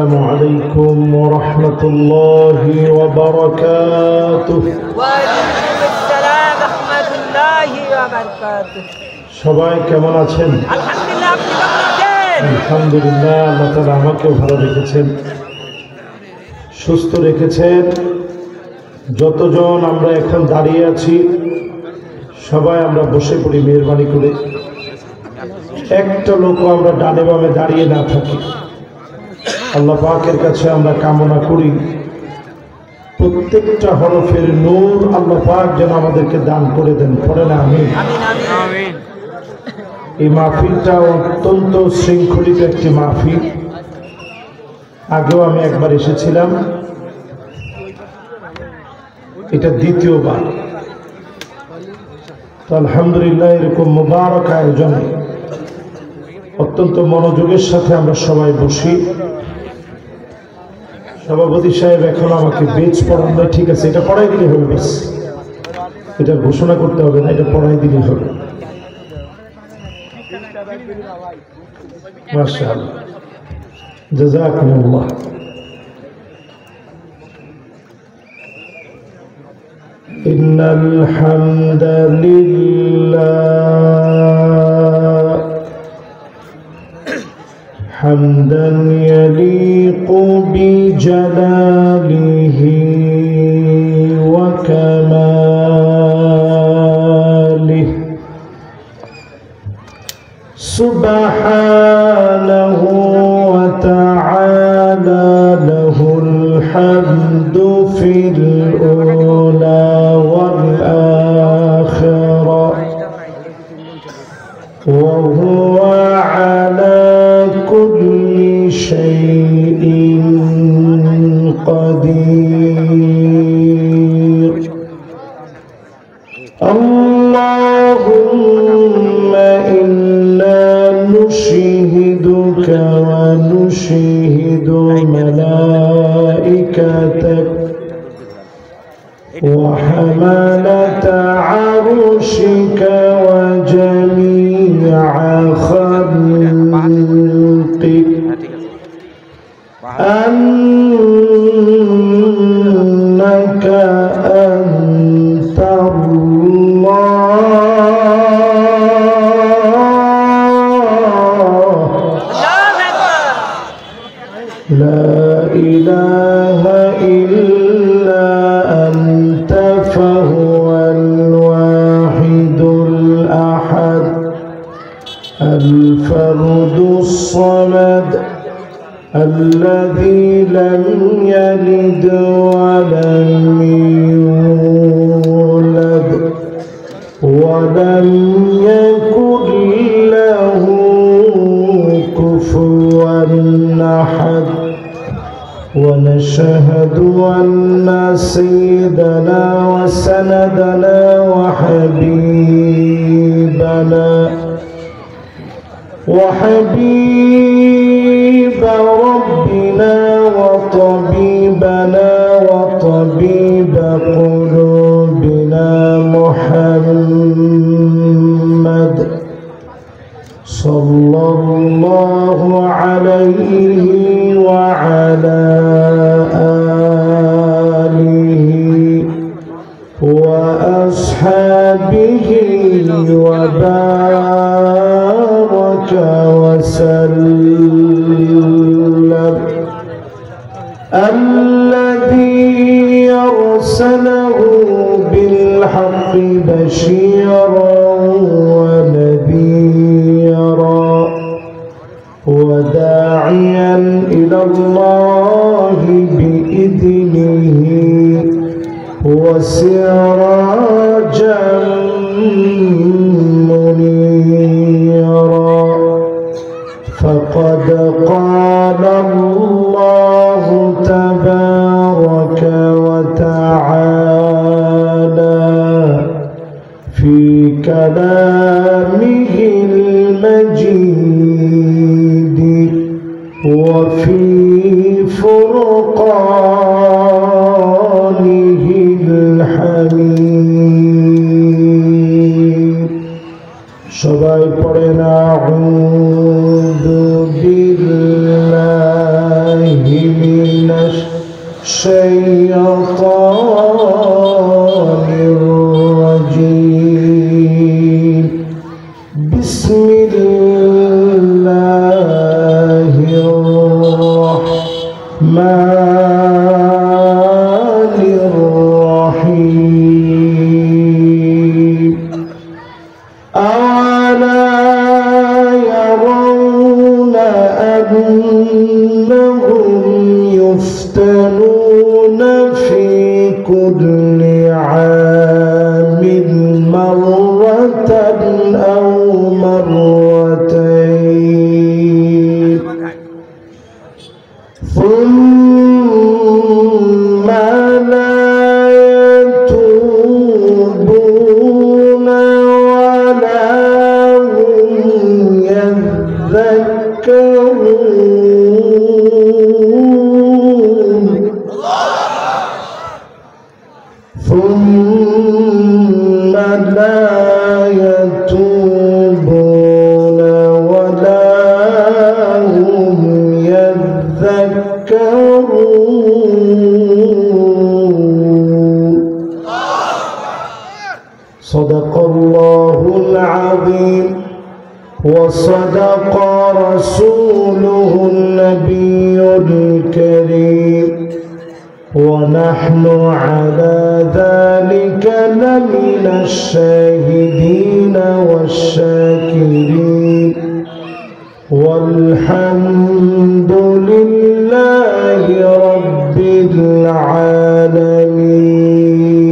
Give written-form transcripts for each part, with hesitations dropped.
السلام عليكم ورحمة الله وبركاته وعليكم السلام ورحمة الله وبركاته সবাই কেমন আছেন? আলহামদুলিল্লাহ। আপনি কেমন আছেন? আলহামদুলিল্লাহ, আল্লাহ তাআলা আমাকেও ভালো রেখেছেন, সুস্থ রেখেছেন। যতজন আমরা এখন দাঁড়িয়ে আছি সবাই আমরা বসে পড়ি মেহেরবানি করে। একটা লোক আমরা ডানে বামে দাঁড়িয়ে না থাকি। আল্লাহ পাকের কাছে আমরা কামনা করি প্রত্যেকটা হরফের নূর আল্লাহ পাক যেন আমাদেরকে দান করে দেন। পড়ে না আমিন। এই মাহফিলটা অত্যন্ত শৃঙ্খলিত একটি মাহফিল। আগেও আমি একবার এসেছিলাম, এটা দ্বিতীয়বার। তো আলহামদুলিল্লাহ, এরকম মুবারক আয়োজনে অত্যন্ত মনোযোগের সাথে আমরা সবাই বসি। সভাপতি সাহেব এখন আমাকে বেচ পড়ান না, ঠিক আছে, এটা পড়াই দিলে হবে, বেশ, এটা ঘোষণা করতে হবে না, এটা পড়াই দিলে হবে। মাশাআল্লাহ, জাযাকুমুল্লাহ। ইন্নাল হামদালিল্লাহ حمدا يليق بجلاله وكماله سبحانه وتعالى له الحمد في الأولى والآخرة وهو على كل شيء قدير. اللهم إنا نشهدك ونشهد ملائكتك وحملة عرشك وجميع خلقك أنك أنت الله لا إله إلا أنت فهو الواحد الأحد الفرد الصمد الذي لم يلد ولم يولد ولم يكن له كفوا أحد. ونشهد أن سيدنا وسندنا وحبيب ربنا وطبيبنا وطبيب قلوبنا محمد صلى الله عليه وعلى آله وأصحابه وبارك وسلم. الذي أرسله بالحق بشيرا ونذيرا وداعيا إلى الله بإذنه وسراجا منيرا. فقد قال الله تبارك وتعالى في كلامه المجيد وفي فرقانه الحميد. সবাই পড়েন আউযু বিল্লাহি من الشيطان الرجيم بسم الله الرحمن الرحيم أولا يرون أنهم يفتنون في كل عام مرة أو مرتين ثم لا يتوبون ولا هم يذكرون ثم لا يتوبون ولا هم يذكرون صدق الله العظيم وصدق رسوله النبي الكريم ونحن على ذلك لمن الشاهدين والشاكرين والحمد لله رب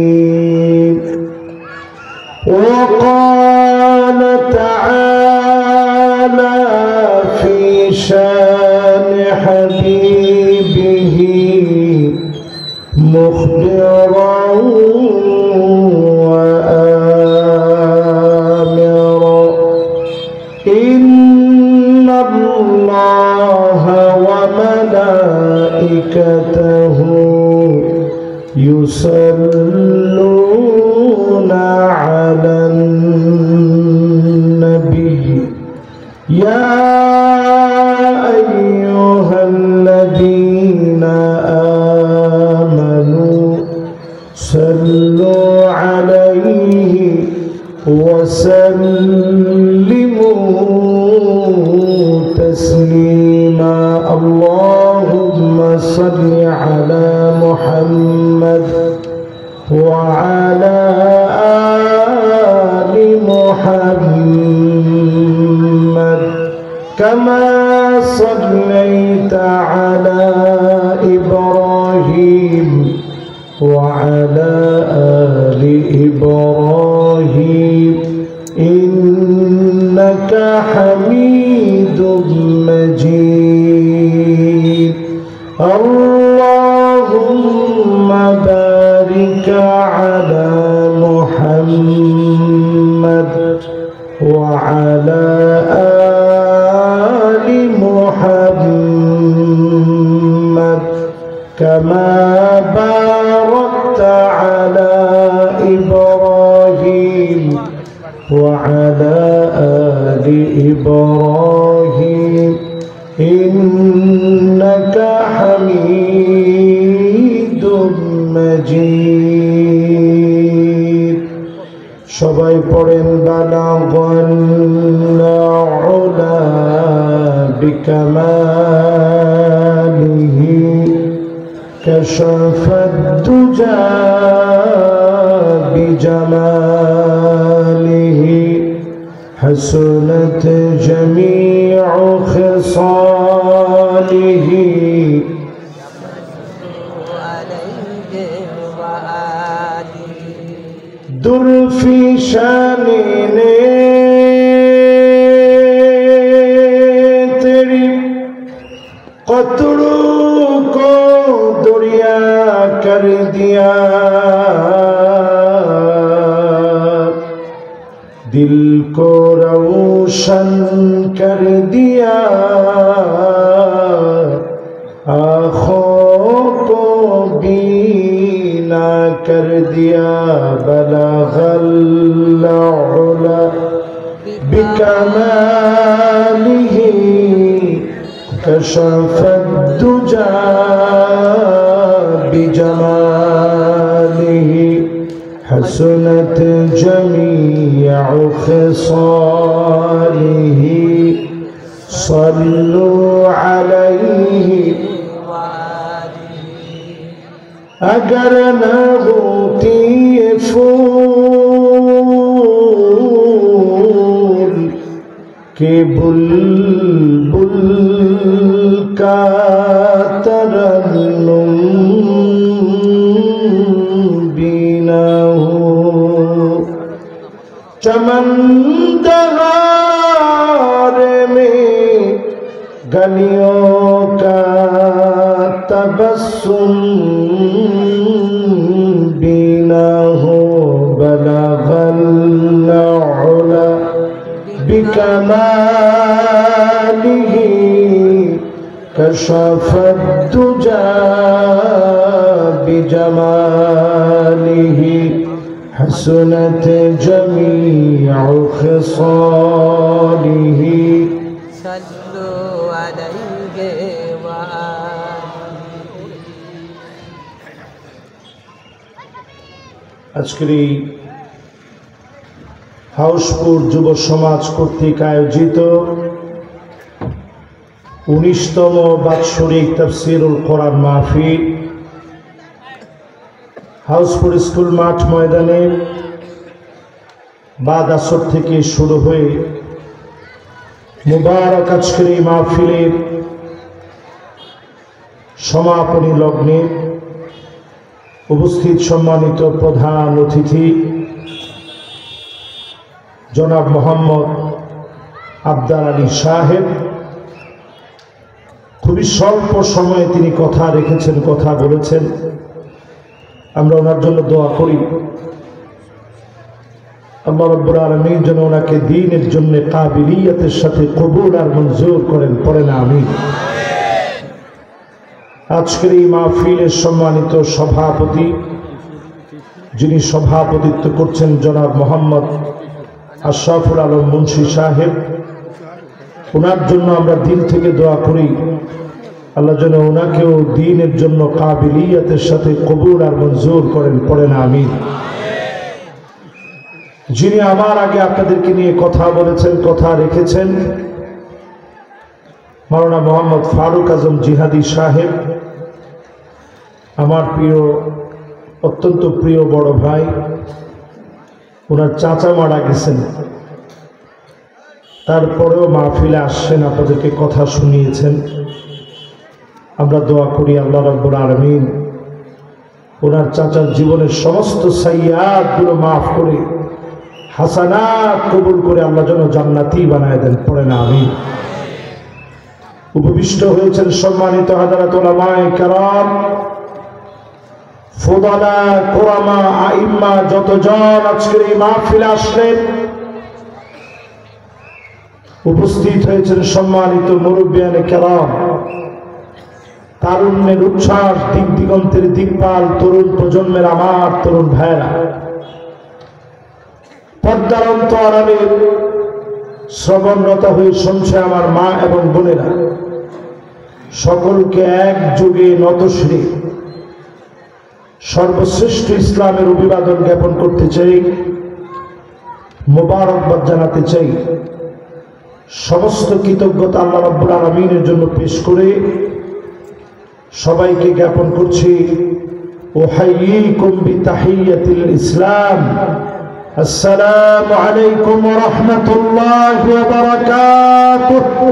العالمين وقال تعالى في شان حبيبه مخبرا وآمرا إن الله وملائكته يصلون على النبي يا أيها الذين آمنوا صلوا عليه وسلموا تسليما اللهم صل على محمد وعلى آل محمد كما صليت على إبراهيم وعلى آل إبراهيم إنك حميد مجيد اللهم بارك على محمد وعلى آل محمد كما باركت على إبراهيم وعلى آل إبراهيم إنك حميد مجيد সবাই পড়েন বালাগল উলা বিকামালিহি كشف الدجى بجماله حسنت جميع خصاله در في شان तेरी कतरों को दरिया कर दिया दिल को रोशन कर दिया आँखों को बीना कर दिया बलगल उला बिकमालिही कशफ الدجى بجماله حسنت جميع خصاله صلوا عليه اگر نہ ہوتی یہ پھول کہ بلبل کا ترنم بھی نہ ہو چمن دہار میں گلیوں کا تبسم بھی نہ ہو بلغ العلا بکمالہ کشف الدجى بجمالہ حسنت جميع خصاله صلوا عليه আজকের এই হাউসপুর যুব সমাজ কর্তৃক আয়োজিত 19তম বাৎসরিক তাফসীরুল কোরআন মাহফিল হাউসপুর স্কুল মাঠ ময়দানে বাদ আসর থেকে শুরু হয়ে মুবারক আজকের এই মাহফিলের সমাপনী লগ্নে উপস্থিত সম্মানিত প্রধান অতিথি জনাব মোহাম্মদ আবদার আলী সাহেব, খুবই স্বল্প সময়ে তিনি কথা রেখেছেন, কথা বলেছেন। আমরা ওনার জন্য দোয়া করি আল্লাহ রাব্বুল আলামিন যেন ওনাকে দ্বীনের জন্য কাবিলিয়তের সাথে কবুল আর মঞ্জুর করেন, পড়েন আমিন। আজকের এই মাহফিলের সম্মানিত সভাপতি, যিনি সভাপতিত্ব করছেন জনাব মোহাম্মদ আশরাফুল আলম মুন্সি সাহেব, ওনার জন্য আমরা দিল থেকে দোয়া করি আল্লাহ যেন ওনাকেও দ্বীনের জন্য কাবিলিয়তের সাথে কবুল আর মঞ্জুর করেন, পড়েন আমিন। যিনি আমার আগে আপনাদেরকে নিয়ে কথা বলেছেন, কথা রেখেছেন, মাওলানা মোহাম্মদ ফারুক আজম জিহাদি সাহেব, আমার প্রিয়, অত্যন্ত প্রিয় বড় ভাই। ওনার চাচা মারা গেছেন, তারপরেও মাহফিলে আসছেন, আপনাদেরকে কথা শুনিয়েছেন। আমরা দোয়া করি আল্লাহ রাব্বুল আলামিন ওনার চাচার জীবনের সমস্ত সাইয়্যাতগুলো মাফ করে হাসানাত কবুল করে আল্লাহ যেন জান্নাতি বানায় দেন, পড়েন আমিন। উপবিষ্ট হয়েছেন সম্মানিত হাজারাত উলামায়ে কেরাম, ফুদালা, কুরামা, আইম্মা, যতজন আজকের এই মাহফিলে আসলেন, উপস্থিত হয়েছেন সম্মানিত মুরব্বিয়ানে কেরাম, তারুণ্যের উচ্ছ্বাস, দিক দিগন্তের দিকপাল, তরুণ প্রজন্মের আমার তরুণ ভাইরা, পর্দার অন্তরালে শ্রবণরত হয়ে শুনছে আমার মা এবং বোনেরা, সকলকে এক যুগে নতশিরে সর্বশ্রেষ্ঠ ইসলামের অভিবাদন জ্ঞাপন করতে চাই, মোবারকবাদ জানাতে চাই। সমস্ত কৃতজ্ঞতা আল্লাহ রাব্বুল আলামিনের জন্য পেশ করে সবাইকে জ্ঞাপন করছি উহাইয়িকুম বিতাহিয়াতিল ইসলাম, আসসালামু আলাইকুম ওয়া রাহমাতুল্লাহি ওয়া বারাকাতুহু।